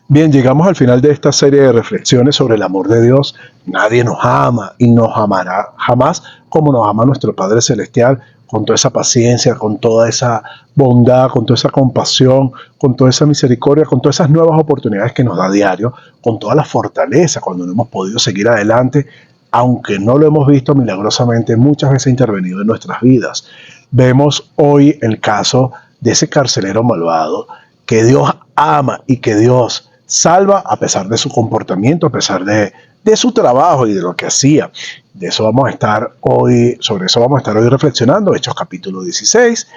Bien, llegamos al final de esta serie de reflexiones sobre el amor de Dios. Nadie nos ama y nos amará jamás como nos ama nuestro Padre Celestial, con toda esa paciencia, con toda esa bondad, con toda esa compasión, con toda esa misericordia, con todas esas nuevas oportunidades que nos da a diario, con toda la fortaleza cuando no hemos podido seguir adelante, aunque no lo hemos visto milagrosamente, muchas veces ha intervenido en nuestras vidas. Vemos hoy el caso de ese carcelero malvado que Dios ama y que Dios salva a pesar de su comportamiento, a pesar de su trabajo y de lo que hacía. De eso vamos a estar hoy, sobre eso vamos a estar hoy reflexionando, Hechos capítulo 16.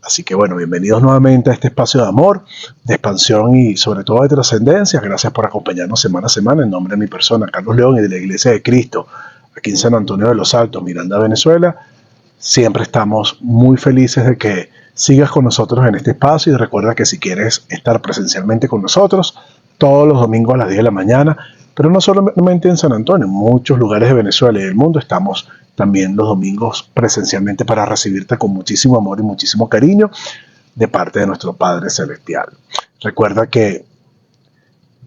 Así que bueno, bienvenidos nuevamente a este espacio de amor, de expansión y sobre todo de trascendencia. Gracias por acompañarnos semana a semana en nombre de mi persona, Carlos León, y de la Iglesia de Cristo, aquí en San Antonio de los Altos, Miranda, Venezuela. Siempre estamos muy felices de que sigas con nosotros en este espacio y recuerda que si quieres estar presencialmente con nosotros, todos los domingos a las 10 de la mañana, pero no solamente en San Antonio, en muchos lugares de Venezuela y del mundo estamos también los domingos presencialmente para recibirte con muchísimo amor y muchísimo cariño de parte de nuestro Padre Celestial. Recuerda que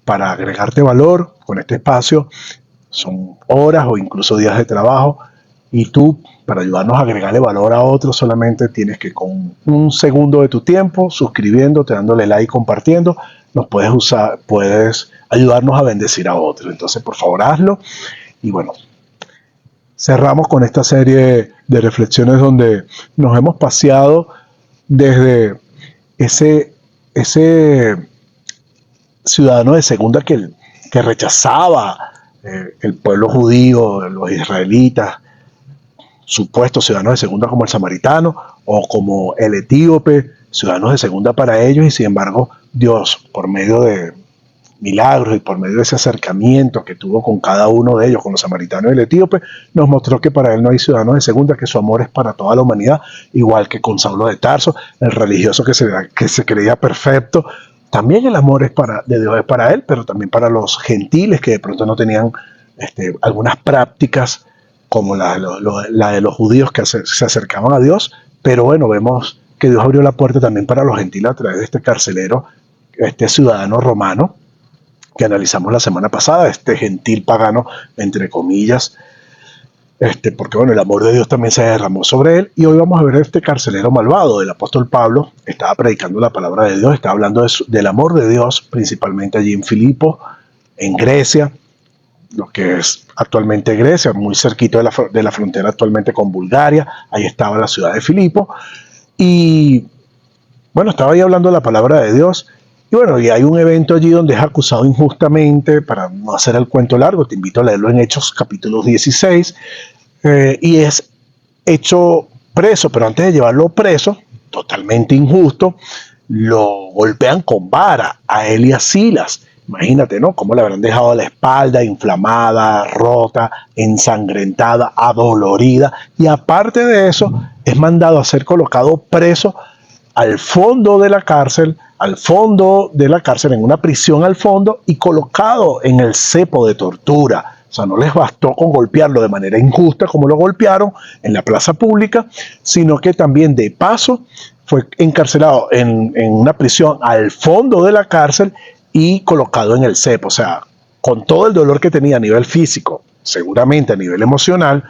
para agregarte valor con este espacio son horas o incluso días de trabajo, y tú, para ayudarnos a agregarle valor a otros, solamente tienes que con un segundo de tu tiempo, suscribiéndote, dándole like, compartiendo, nos puedes ayudarnos a bendecir a otros. Entonces, por favor, hazlo. Y bueno, cerramos con esta serie de reflexiones donde nos hemos paseado desde ese ciudadano de segunda que rechazaba el pueblo judío, los israelitas, supuestos ciudadanos de segunda como el samaritano o como el etíope, ciudadanos de segunda para ellos, y sin embargo Dios, por medio de milagros y por medio de ese acercamiento que tuvo con cada uno de ellos, con los samaritanos y el etíope, nos mostró que para él no hay ciudadanos de segunda, que su amor es para toda la humanidad, igual que con Saulo de Tarso, el religioso que se creía perfecto. También el amor de Dios es para él, pero también para los gentiles que de pronto no tenían algunas prácticas como la de los judíos que se acercaban a Dios. Pero bueno, vemos que Dios abrió la puerta también para los gentiles a través de este carcelero, este ciudadano romano que analizamos la semana pasada, este gentil pagano, entre comillas, porque bueno, el amor de Dios también se derramó sobre él. Y hoy vamos a ver este carcelero malvado. El apóstol Pablo estaba predicando la palabra de Dios, estaba hablando del amor de Dios, principalmente allí en Filipo, en Grecia, lo que es actualmente Grecia, muy cerquito de la frontera actualmente con Bulgaria. Ahí estaba la ciudad de Filipo. Y bueno, estaba ahí hablando de la palabra de Dios. Y bueno, y hay un evento allí donde es acusado injustamente. Para no hacer el cuento largo, te invito a leerlo en Hechos capítulo 16. Y es hecho preso, pero antes de llevarlo preso, totalmente injusto, lo golpean con vara a él y a Silas. Imagínate, ¿no? Cómo le habrán dejado la espalda inflamada, rota, ensangrentada, adolorida. Y aparte de eso, es mandado a ser colocado preso al fondo de la cárcel, en una prisión al fondo, y colocado en el cepo de tortura. O sea, no les bastó con golpearlo de manera injusta como lo golpearon en la plaza pública, sino que también de paso fue encarcelado en una prisión al fondo de la cárcel y colocado en el cepo. O sea, con todo el dolor que tenía a nivel físico, seguramente a nivel emocional,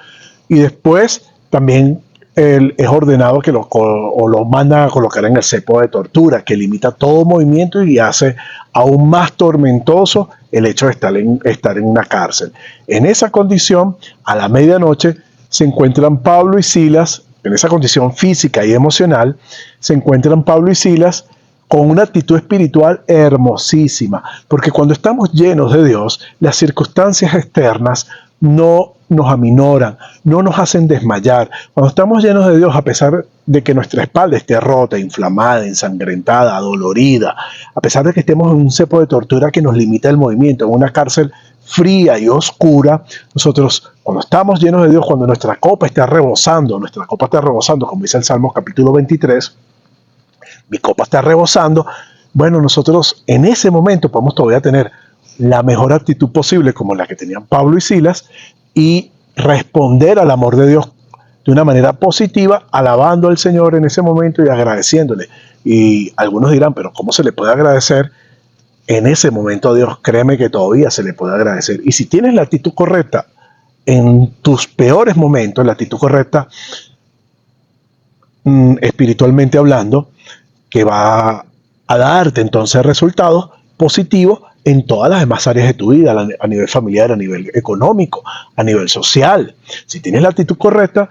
y después también él es ordenado que lo mandan a colocar en el cepo de tortura, que limita todo movimiento y hace aún más tormentoso el hecho de estar en una cárcel. En esa condición, a la medianoche, se encuentran Pablo y Silas, en esa condición física y emocional, se encuentran Pablo y Silas con una actitud espiritual hermosísima, porque cuando estamos llenos de Dios, las circunstancias externas no nos aminoran, no nos hacen desmayar. Cuando estamos llenos de Dios, a pesar de que nuestra espalda esté rota, inflamada, ensangrentada, dolorida, a pesar de que estemos en un cepo de tortura que nos limita el movimiento, en una cárcel fría y oscura, nosotros, cuando estamos llenos de Dios, cuando nuestra copa está rebosando, como dice el Salmo capítulo 23, mi copa está rebosando, bueno, nosotros en ese momento podemos todavía tener la mejor actitud posible, como la que tenían Pablo y Silas, y responder al amor de Dios de una manera positiva, alabando al Señor en ese momento y agradeciéndole. Y algunos dirán, pero ¿cómo se le puede agradecer en ese momento a Dios, créeme que todavía se le puede agradecer. Y si tienes la actitud correcta en tus peores momentos, la actitud correcta espiritualmente hablando, que va a darte entonces resultados positivos en todas las demás áreas de tu vida, a nivel familiar, a nivel económico, a nivel social. Si tienes la actitud correcta,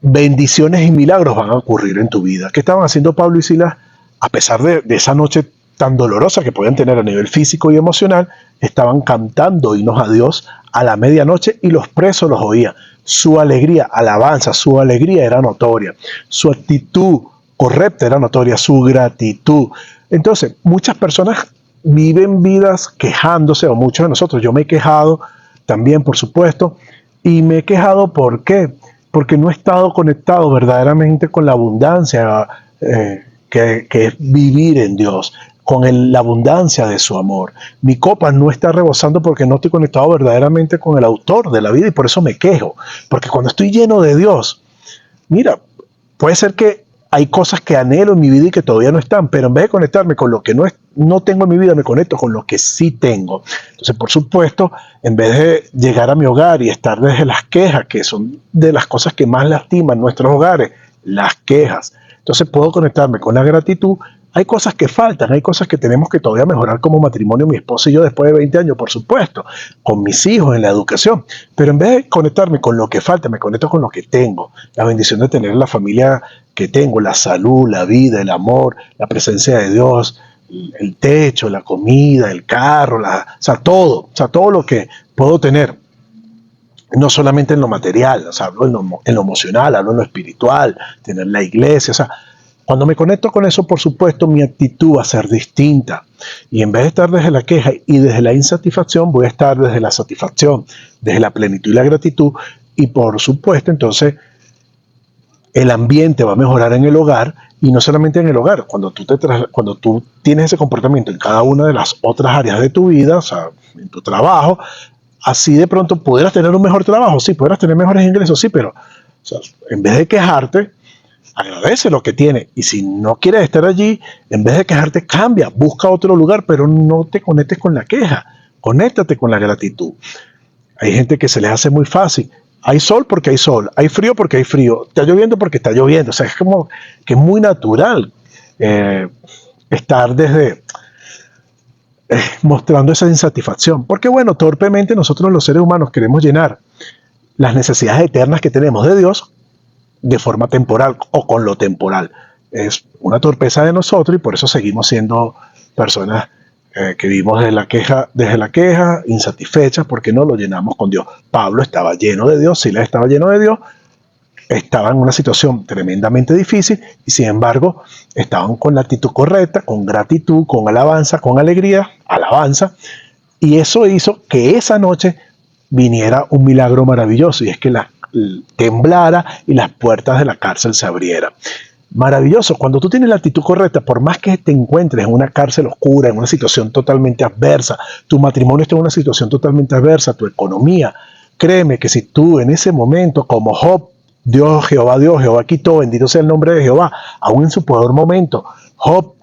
bendiciones y milagros van a ocurrir en tu vida. ¿Qué estaban haciendo Pablo y Silas? A pesar de esa noche tan dolorosa que podían tener a nivel físico y emocional, estaban cantando himnos a Dios a la medianoche y los presos los oían. Su alegría, alabanza, su alegría era notoria. Su actitud correcta era notoria, su gratitud. Entonces, muchas personas viven vidas quejándose, o muchos de nosotros, yo me he quejado también, por supuesto, y me he quejado ¿por qué? Porque no he estado conectado verdaderamente con la abundancia que es vivir en Dios, con la abundancia de su amor. Mi copa no está rebosando porque no estoy conectado verdaderamente con el autor de la vida y por eso me quejo. Porque cuando estoy lleno de Dios, mira, puede ser que hay cosas que anhelo en mi vida y que todavía no están, pero en vez de conectarme con lo que no tengo en mi vida, me conecto con lo que sí tengo. Entonces, por supuesto, en vez de llegar a mi hogar y estar desde las quejas, que son de las cosas que más lastiman nuestros hogares, las quejas. Entonces puedo conectarme con la gratitud. Hay cosas que faltan, hay cosas que tenemos que todavía mejorar como matrimonio, mi esposa y yo, después de 20 años, por supuesto, con mis hijos, en la educación. Pero en vez de conectarme con lo que falta, me conecto con lo que tengo. La bendición de tener la familia que tengo, la salud, la vida, el amor, la presencia de Dios, el techo, la comida, el carro, todo lo que puedo tener. No solamente en lo material, hablo en lo emocional, hablo en lo espiritual, tener la iglesia, cuando me conecto con eso, por supuesto, mi actitud va a ser distinta. Y en vez de estar desde la queja y desde la insatisfacción, voy a estar desde la satisfacción, desde la plenitud y la gratitud. Y por supuesto, entonces, el ambiente va a mejorar en el hogar y no solamente en el hogar. Cuando tú tienes ese comportamiento en cada una de las otras áreas de tu vida, en tu trabajo, así de pronto podrás tener un mejor trabajo, sí, podrás tener mejores ingresos, sí, pero en vez de quejarte, agradece lo que tiene. Y si no quieres estar allí, en vez de quejarte, cambia, busca otro lugar, pero no te conectes con la queja, conéctate con la gratitud. Hay gente que se les hace muy fácil. Hay sol porque hay sol, hay frío porque hay frío, está lloviendo porque está lloviendo. Es como que es muy natural estar desde mostrando esa insatisfacción. Porque bueno, torpemente nosotros los seres humanos queremos llenar las necesidades eternas que tenemos de Dios de forma temporal o con lo temporal. Es una torpeza de nosotros y por eso seguimos siendo personas que vivimos desde la queja, insatisfechas porque no lo llenamos con Dios. Pablo estaba lleno de Dios, Silas estaba lleno de Dios, estaba en una situación tremendamente difícil y sin embargo estaban con la actitud correcta, con gratitud, con alabanza, con alegría, y eso hizo que esa noche viniera un milagro maravilloso y es que temblara y las puertas de la cárcel se abrieran. Maravilloso, cuando tú tienes la actitud correcta, por más que te encuentres en una cárcel oscura, en una situación totalmente adversa, tu matrimonio está en una situación totalmente adversa, tu economía, créeme que si tú en ese momento, como Job, Jehová quitó, bendito sea el nombre de Jehová, aún en su peor momento, Job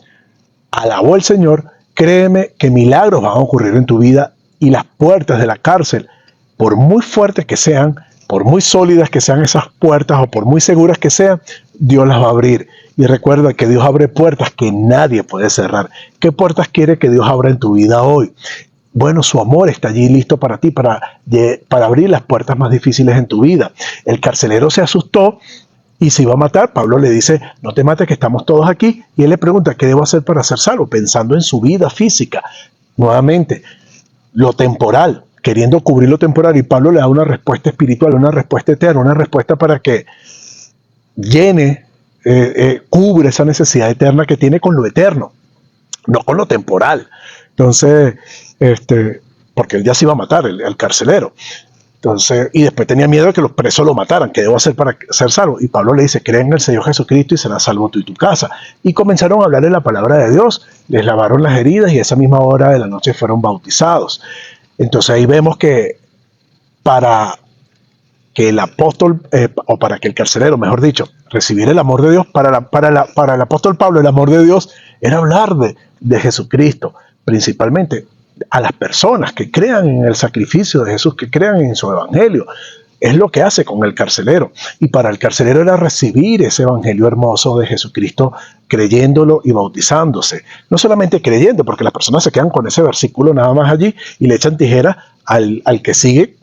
alabó al Señor, créeme que milagros van a ocurrir en tu vida y las puertas de la cárcel, por muy fuertes que sean, por muy sólidas que sean esas puertas o por muy seguras que sean, Dios las va a abrir. Y recuerda que Dios abre puertas que nadie puede cerrar. ¿Qué puertas quiere que Dios abra en tu vida hoy? Bueno, su amor está allí listo para ti, para abrir las puertas más difíciles en tu vida. El carcelero se asustó y se iba a matar. Pablo le dice, no te mates que estamos todos aquí. Y él le pregunta, ¿qué debo hacer para ser salvo? Pensando en su vida física. Nuevamente, lo temporal, queriendo cubrir lo temporal, y Pablo le da una respuesta espiritual, una respuesta eterna, una respuesta para que llene, cubre esa necesidad eterna que tiene con lo eterno, no con lo temporal. Entonces, porque él ya se iba a matar, el carcelero. Entonces, y después tenía miedo de que los presos lo mataran. ¿Qué debo hacer para ser salvo? Y Pablo le dice, cree en el Señor Jesucristo y serás salvo tú y tu casa. Y comenzaron a hablarle la palabra de Dios, les lavaron las heridas y a esa misma hora de la noche fueron bautizados. Entonces ahí vemos que para que el apóstol, o para que el carcelero, mejor dicho, recibiera el amor de Dios, para el apóstol Pablo el amor de Dios era hablar de Jesucristo. principalmente a las personas que crean en el sacrificio de Jesús, que crean en su evangelio. Es lo que hace con el carcelero. Y para el carcelero era recibir ese evangelio hermoso de Jesucristo, creyéndolo y bautizándose. No solamente creyendo, porque las personas se quedan con ese versículo nada más allí y le echan tijera al que sigue,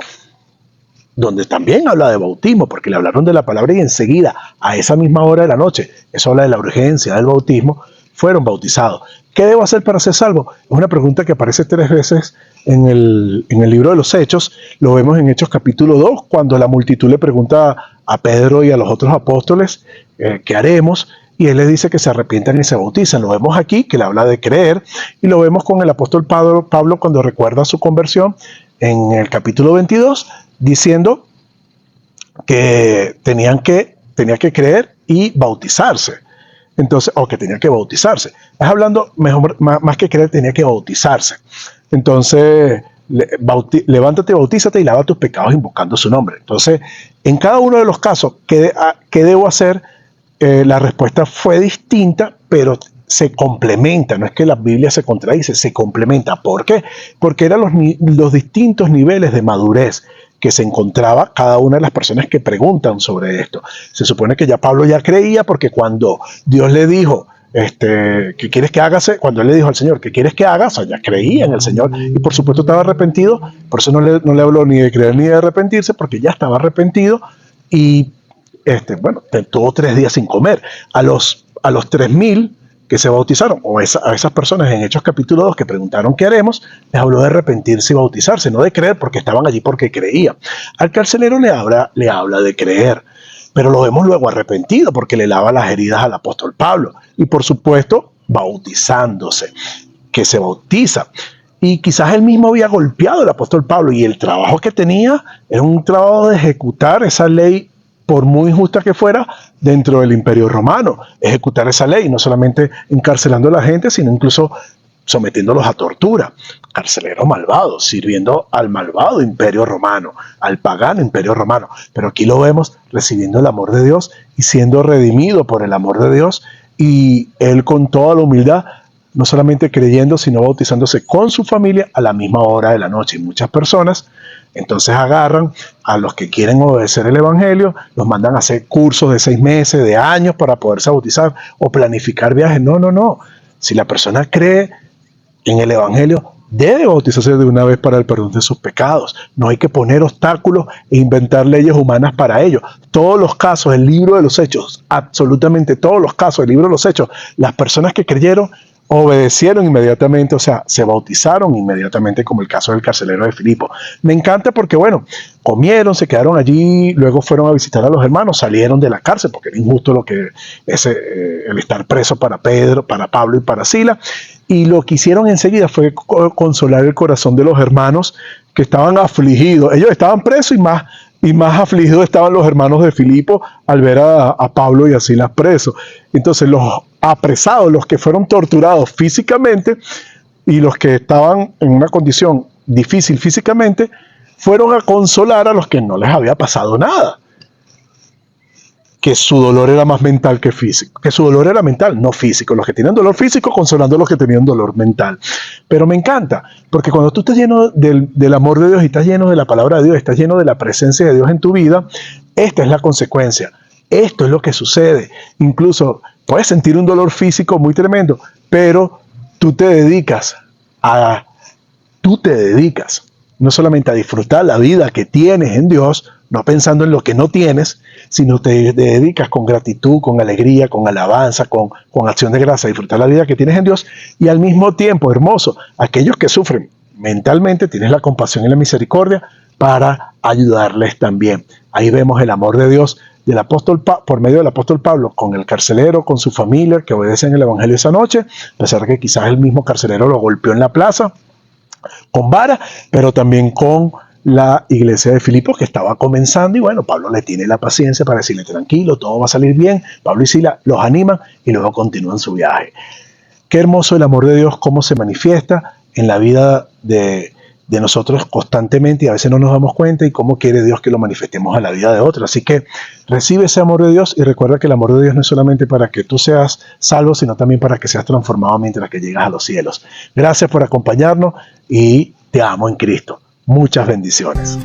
donde también habla de bautismo, porque le hablaron de la palabra y enseguida, a esa misma hora de la noche, eso habla de la urgencia del bautismo, fueron bautizados. ¿Qué debo hacer para ser salvo? Es una pregunta que aparece 3 veces en el libro de los Hechos. Lo vemos en Hechos capítulo 2, cuando la multitud le pregunta a Pedro y a los otros apóstoles, ¿qué haremos? Y él les dice que se arrepientan y se bautizan. Lo vemos aquí, que le habla de creer, y lo vemos con el apóstol Pablo cuando recuerda su conversión en el capítulo 22, diciendo que tenía que creer y bautizarse. Entonces, o que tenía que bautizarse. Es hablando, más que creer, tenía que bautizarse. Entonces, levántate, bautízate y lava tus pecados invocando su nombre. Entonces, en cada uno de los casos, ¿qué debo hacer? La respuesta fue distinta, pero se complementa. No es que la Biblia se contradice, se complementa. ¿Por qué? Porque eran los distintos niveles de madurez que se encontraba cada una de las personas que preguntan sobre esto. Se supone que ya Pablo ya creía, porque cuando Dios le dijo, ¿qué quieres que hagas? Cuando él le dijo al Señor, ¿qué quieres que hagas? O sea, ya creía en el Señor y por supuesto estaba arrepentido. Por eso no le habló ni de creer ni de arrepentirse, porque ya estaba arrepentido y tuvo 3 días sin comer. A los 3.000 que se bautizaron, o a esas personas en Hechos capítulo 2 que preguntaron qué haremos, les habló de arrepentirse y bautizarse, no de creer, porque estaban allí porque creían. Al carcelero le habla de creer, pero lo vemos luego arrepentido porque le lava las heridas al apóstol Pablo. Y por supuesto, bautizándose, que se bautiza. Y quizás él mismo había golpeado al apóstol Pablo, y el trabajo que tenía era un trabajo de ejecutar esa ley, por muy injusta que fuera, dentro del Imperio Romano. Ejecutar esa ley, no solamente encarcelando a la gente, sino incluso sometiéndolos a tortura. Carcelero malvado, sirviendo al malvado Imperio Romano, al pagano Imperio Romano. Pero aquí lo vemos recibiendo el amor de Dios y siendo redimido por el amor de Dios, y él con toda la humildad, no solamente creyendo, sino bautizándose con su familia a la misma hora de la noche. Y muchas personas entonces agarran a los que quieren obedecer el evangelio, los mandan a hacer cursos de 6 meses, de años, para poderse bautizar o planificar viajes. No. Si la persona cree en el evangelio, debe bautizarse de una vez para el perdón de sus pecados. No hay que poner obstáculos e inventar leyes humanas para ello. Todos los casos del libro de los Hechos, absolutamente todos los casos del libro de los Hechos, las personas que creyeron obedecieron inmediatamente, o sea, se bautizaron inmediatamente, como el caso del carcelero de Filipo. Me encanta porque, comieron, se quedaron allí, luego fueron a visitar a los hermanos, salieron de la cárcel, porque era injusto lo que el estar preso para Pedro, para Pablo y para Sila, y lo que hicieron enseguida fue consolar el corazón de los hermanos que estaban afligidos. Ellos estaban presos y más afligidos estaban los hermanos de Filipo al ver a Pablo y a Silas presos. Entonces los apresados, los que fueron torturados físicamente y los que estaban en una condición difícil físicamente, fueron a consolar a los que no les había pasado nada. Que su dolor era más mental que físico. Que su dolor era mental, no físico. Los que tenían dolor físico consolando a los que tenían dolor mental. Pero me encanta, porque cuando tú estás lleno del amor de Dios y estás lleno de la palabra de Dios, estás lleno de la presencia de Dios en tu vida, esta es la consecuencia. Esto es lo que sucede. Incluso puedes sentir un dolor físico muy tremendo, pero tú te dedicas no solamente a disfrutar la vida que tienes en Dios, no pensando en lo que no tienes, sino te dedicas con gratitud, con alegría, con alabanza, con acción de gracia, a disfrutar la vida que tienes en Dios, y al mismo tiempo, hermoso, aquellos que sufren mentalmente, tienes la compasión y la misericordia para ayudarles también. Ahí vemos el amor de Dios del apóstol por medio del apóstol Pablo con el carcelero, con su familia, que obedecen el evangelio esa noche, a pesar de que quizás el mismo carcelero lo golpeó en la plaza con vara, pero también con la iglesia de Filipos, que estaba comenzando, y Pablo le tiene la paciencia para decirle: tranquilo, todo va a salir bien. Pablo y Sila los animan y luego continúan su viaje. Qué hermoso el amor de Dios, cómo se manifiesta en la vida de de nosotros constantemente y a veces no nos damos cuenta, y cómo quiere Dios que lo manifestemos a la vida de otros. Así que recibe ese amor de Dios y recuerda que el amor de Dios no es solamente para que tú seas salvo, sino también para que seas transformado mientras que llegas a los cielos. Gracias por acompañarnos y te amo en Cristo. Muchas bendiciones.